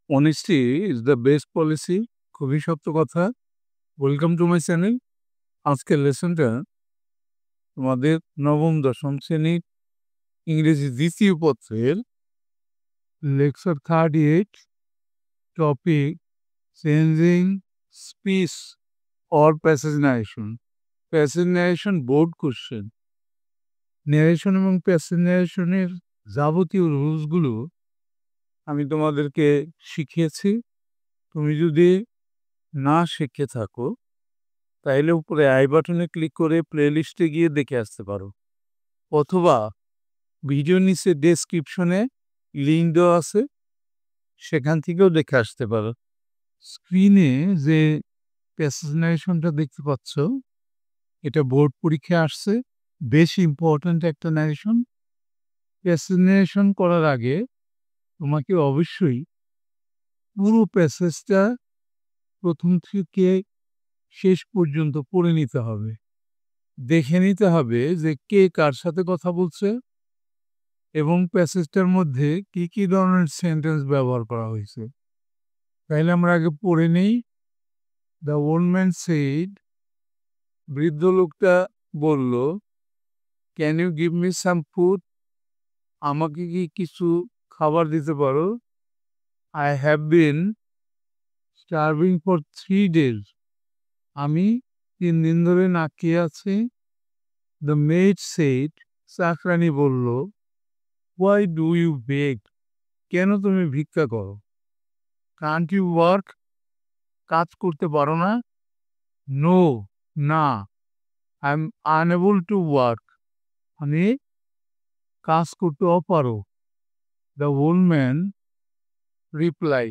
Honesty is the best policy. খুবই সত্য কথা। Welcome to my channel. আজকের লেসনটা তোমাদের নবম দশম শ্রেণীর ইংরেজি দ্বিতীয় পত্রের lecture 38, topic changing speech or passage narration. Passage narration board question. Narration এবং প্যাসেজ নারেশনের যাবতীয় রুলসগুলো আমি তোমাদেরকে শিখিয়েছি। তুমি যদি না শিখে থাকো তাইলে উপরে আই বাটনে ক্লিক করে প্লেলিস্টে গিয়ে দেখে আসতে পারো, অথবা ভিডিওর নিচে ডেসক্রিপশনে লিঙ্ক দেওয়া আছে, সেখান থেকেও দেখে আসতে পারো। স্ক্রিনে যে প্যাসেজ নারেশনটা দেখতে পাচ্ছ, এটা বোর্ড পরীক্ষায় আসছে, বেশ ইম্পর্ট্যান্ট একটা নারেশন। প্যাসেজ নারেশন করার আগে তোমাকে অবশ্যই পুরো প্যাসেজটা প্রথম থেকে শেষ পর্যন্ত পড়ে নিতে হবে, দেখে নিতে হবে যে কে কার সাথে কথা বলছে এবং প্যাসেজটার মধ্যে কি কি ধরনের সেন্টেন্স ব্যবহার করা হয়েছে। তাইলে আমরা আগে পড়ে নেই। দ্য ওল্ড ম্যান সেড, বৃদ্ধ লোকটা বলল, can you give me some food, আমাকে কি কিছু খাবার দিতে পারো। I have been starving for 3 days, আমি 3 দিন ধরে না খেয়ে আছি। দ্য মেড সেড, চাকরানি বলল, হোয়াই ডু ইউ বেগ, কেন তুমি ভিক্ষা করো। কান্ট ইউ ওয়ার্ক, কাজ করতে পারো না। নো, না। I am unable to work, আমি কাজ করতে অপারো। দ্য ওল্ড ম্যান রিপ্লাই,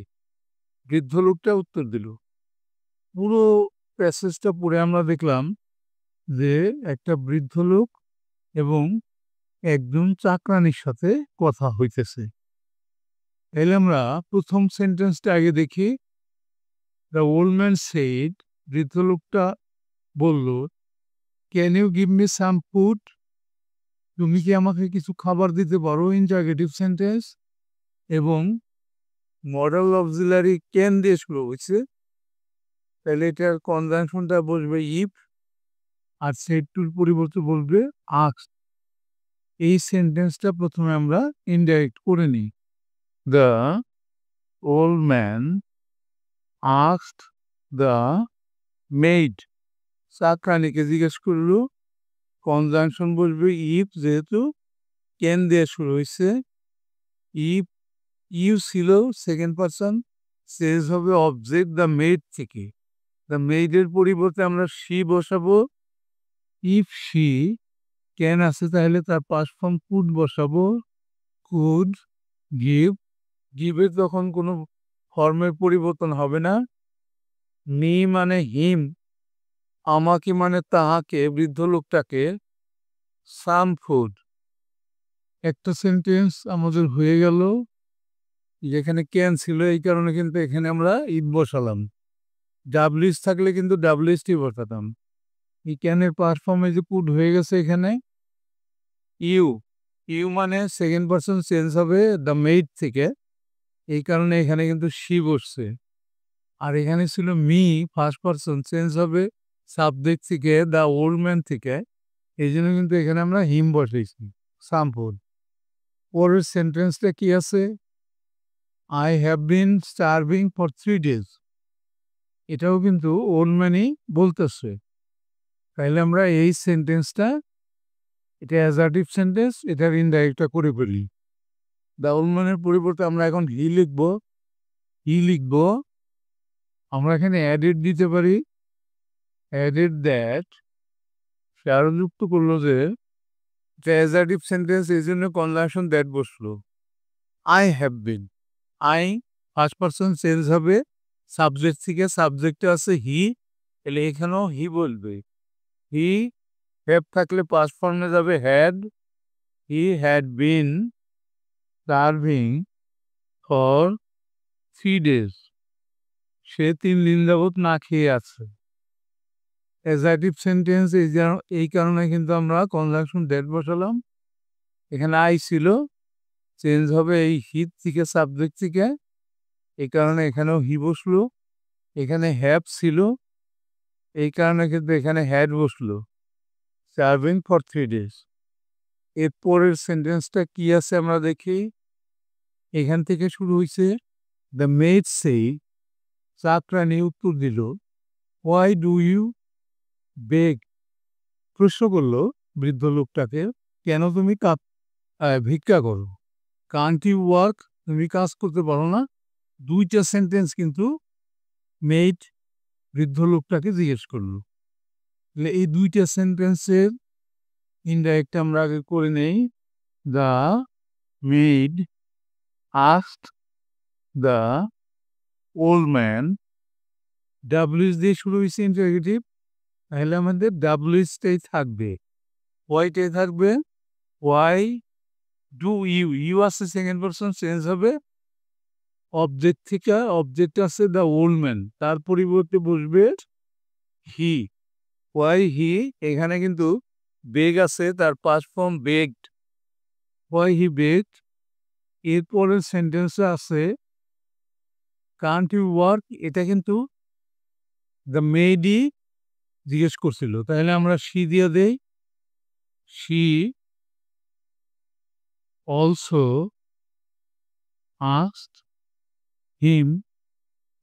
বৃদ্ধ লোকটা উত্তর দিল। পুরো প্যাসেজটা পড়ে আমরা দেখলাম যে একটা বৃদ্ধ লোক এবং একজন চাকরানির সাথে কথা হইতেছে। তাইলে আমরা প্রথম সেন্টেন্সটা আগে দেখি। দ্য ওল্ড ম্যান সেড, বৃদ্ধ লোকটা বলল, can you give me some food, তুমি কি আমাকে কিছু খাবার দিতে পারো, ইন্টারগেটিভ সেন্টেন্স। এবং মডেল অক্সিলারি ক্যান দিয়ে শুরু হয়েছে, তাহলে এটার কনজাংশনটা বসবে ইফ, আর সেড টুর পরিবর্তে বলবে আস্ক। এই সেন্টেন্সটা প্রথমে আমরা ইনডাইরেক্ট করে নিই। The old man asked the maid, চাকরানিকে জিজ্ঞেস করলো, কনজাংশন বসবে ইফ, যেহেতু ক্যান দিয়ে শুরু হয়েছে। ইফ ইউ ছিল সেকেন্ড পারসন, চেঞ্জ হবে অবজেক্ট দ্য মেড থেকে। দ্য মেডের পরিবর্তে আমরা শি বসাবো। ইফ শি ক্যান আছে, তাহলে তার পাস্ট ফর্ম কুড বসাবো। কুড গিভ, গিভের তখন কোনো ফর্মের পরিবর্তন হবে না। মি মানে হিম, আমাকে মানে তাহাকে, বৃদ্ধ লোকটাকে। সাম ফুড, একটা সেন্টেন্স আমাদের হয়ে গেল। যেখানে ক্যান ছিল এই কারণে কিন্তু এখানে আমরা ইট বসালাম। ডাব্লিউস থাকলে কিন্তু ডাব্লিউএসটি বসাতাম। এই ক্যানের পারফর্মে যে কুড হয়ে গেছে এখানে। ইউ, ইউ মানে সেকেন্ড পারসন চেঞ্জ হবে দ্য মেড থেকে, এই কারণে এখানে কিন্তু শি বসছে। আর এখানে ছিল মি, ফার্স্ট পারসন চেঞ্জ হবে সাবজেক্ট থেকে দ্য ওল্ড ম্যান থেকে, এই জন্য কিন্তু এখানে আমরা হিম বসাইছি। সাম্পল। পরের সেন্টেন্সটা কি আছে, I have been starving for 3 days, এটাও কিন্তু ওল্ড ম্যানই বলতেছে। তাইলে আমরা এই সেন্টেন্সটা, এটা অ্যাজার্টিভ সেন্টেন্স, এটার ইনডাইরেক্টটা করে ফেলি। দ্য ওল্ড ম্যানের পরিবর্তে আমরা এখন হি লিখবো। হি লিখবো, আমরা এখানে অ্যাডেড দিতে পারি। অ্যাডেড দ্যাট, সে আরো যুক্ত করলো যে এটা অ্যাজার্টিভ সেন্টেন্স, এই জন্য কনজাংশন দ্যাট বসলো। I have bin, I first person change হবে সাবজেক্ট থেকে, সাবজেক্টে আছে হি, তাহলে এখানেও হি বলবে। হি হ্যাভ থাকলে পাস্ট ফর্মে যাবে had. He had been serving for 3 days, সে 3 দিন যাবৎ না খেয়ে আছে। অ্যাজার্টিভ সেন্টেন্স, এই কারণে কিন্তু আমরা কনজাংশন দ্যাট বসালাম। এখানে আই ছিল, চেঞ্জ হবে এই হিট থেকে সাবজেক্ট থেকে, এই কারণে এখানেও হি বসলো, এখানে হ্যাভ ছিল, এই কারণে কিন্তু এখানে হ্যাড বসলো। Serving for 3 days। এরপরের সেন্টেন্সটা কি আছে আমরা দেখি। এখান থেকে শুরু হয়েছে, দ্য মেড সেই, চাকরানী উত্তর দিল, হোয়াই ডু ইউ বেগ, প্রশ্ন করলো বৃদ্ধ লোকটাকে, কেন তুমি ভিক্ষা করো। কান্ট ইউ ওয়ার্ক, তুমি কাজ করতে পারো না। দুইটা সেন্টেন্স কিন্তু মেড বৃদ্ধ লোকটাকে জিজ্ঞেস করলো। এই দুইটা সেন্টেন্সের ইনডাইরেক্ট আমরা আগে করে নেই। The maid asked the old man, WS দিয়ে শুরু হয়েছে ইন্টারোগেটিভ, তাহলে আমাদের ডাব্লিউএসটাই থাকবে। ওয়াইটাই থাকবে, ওয়াই ডু ইউ, ইউ আছে সেকেন্ড পারসন, চেঞ্জ হবে। অবজেক্ট থেকে অবজেক্ট আছে দ্য ওল্ড ম্যান, তার পরিবর্তে বসবে হি। ওয়াই হি, এখানে কিন্তু বেগ আছে, তার past form begged, why he begged. এরপরের সেন্টেন্সে আছে কান্ট ইউ ওয়ার্ক, এটা কিন্তু দ্য মেডই জিজ্ঞেস করছিল, তাহলে আমরা শি দিয়ে দেই। শি অলসো আস্কড হিম,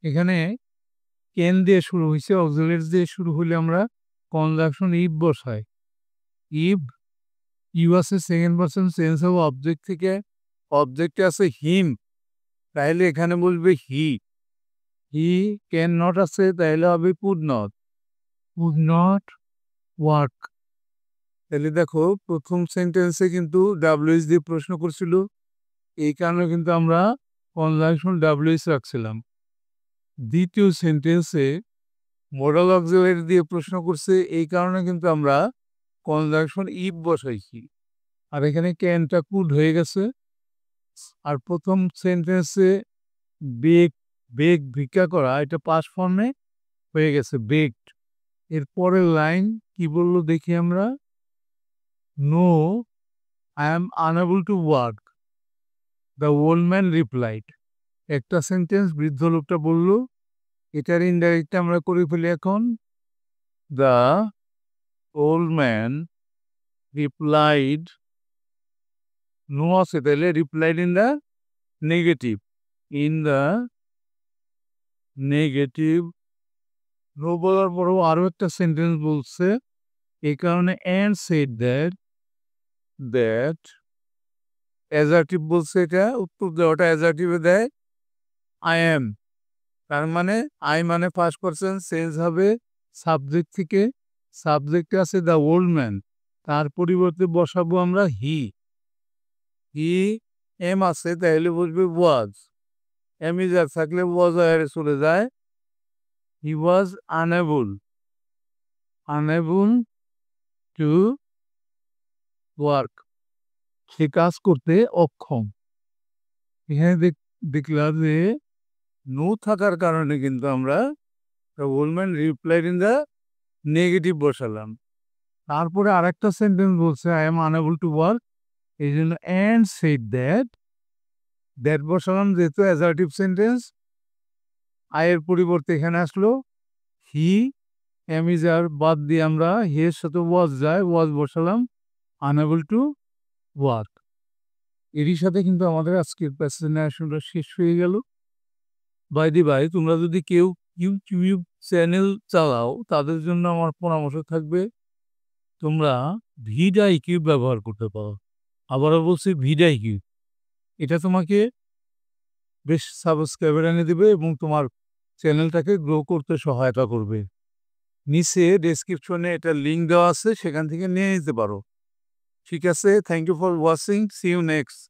এখানে ক্যান দিয়ে শুরু হয়েছে, অক্সিলারিজ দিয়ে শুরু হলে আমরা কনজাংশন ইভ বসাই। ইভ, ইউ আছে সেকেন্ড পারসন, চেঞ্জ হবে অবজেক্ট থেকে, অবজেক্টে আছে হিম, তাহলে এখানে বলবে হি। হি ক্যান নট আছে, তাহলে হবে could not, could not work. তাহলে দেখো প্রথম সেন্টেন্সে কিন্তু ডাব্লিউএস দিয়ে প্রশ্ন করছিল, এই কারণে কিন্তু আমরা কনজাংশন ডাব্লিউএস রাখছিলাম। দ্বিতীয় সেন্টেন্সে মডাল অক্সিলারি দিয়ে প্রশ্ন করছে, এই কারণে কিন্তু আমরা কনজাংশন ইভ বসাইছি, আর এখানে ক্যানটা কুড হয়ে গেছে। আর প্রথম সেন্টেন্সে বেগ, বেগ ভিক্ষা করা, এটা পাস্ট ফর্মে হয়ে গেছে বেগড। এরপরের লাইন কি বললো দেখি আমরা, no I am unable to work, the old man replied. একটা সেন্টেন্স বৃদ্ধ লোকটা বলল, এটার ইনডাইরেক্ট আমরা করে ফেলি এখন, the old man replied, no আছে তাহলে replied in the negative, in the negative. No বলার পরেও আরও একটা সেন্টেন্স বলছে, এই কারণে and said that, that assertive বলছে, এটা উত্তর দেওয়াটা অ্যাজার্টিভে দেয় আই এম, তার মানে আই মানে ফার্স্ট পারসন, চেঞ্জ হবে সাবজেক্ট থেকে, সাবজেক্টে আছে দ্য ওল্ড ম্যান, তার পরিবর্তে বসাবো আমরা হি। হি এম আছে, তাহলে বসবে ওয়াজ, এম ইজ আর থাকলে ওয়াজ আয়ারে চলে যায়। He was unable, unable to work, সে কাজ করতে অক্ষম। এখানে দেখলাম যে নো থাকার কারণে কিন্তু আমরা old man replied in the negative বসালাম। তারপরে আরেকটা সেন্টেন্স বলছে I am unable to work, এই জন্য অ্যান্ড সেড দ্যাট, দ্যাট বসালাম যেহেতু অ্যাজার্টিভ সেন্টেন্স, আয়ের পরিবর্তে এখানে আসলো হি, এম ইজ আর বাদ দিয়ে আমরা হি এর সাথে ওয়াজ যায়, ওয়াজ বসালাম, আনএবল টু ওয়ার্ক। এরই সাথে কিন্তু আমাদের আজকের প্রেজেন্টেশনটা শেষ হয়ে গেল। বাই দি বাই, তোমরা যদি কেউ ইউটিউব চ্যানেল চালাও, তাদের জন্য আমার পরামর্শ থাকবে, তোমরা ভিডআইকিউ ব্যবহার করতে পারো। আবারও বলছি ভিডআইকিউ, এটা তোমাকে বেশ সাবস্ক্রাইবার এনে দেবে এবং তোমার চ্যানেলটাকে গ্রো করতে সহায়তা করবে। নিচে ডেসক্রিপশনে এটা লিঙ্ক দেওয়া আছে, সেখান থেকে নিয়ে নিতে পারো। ঠিক আছে, thank you for watching, see you next.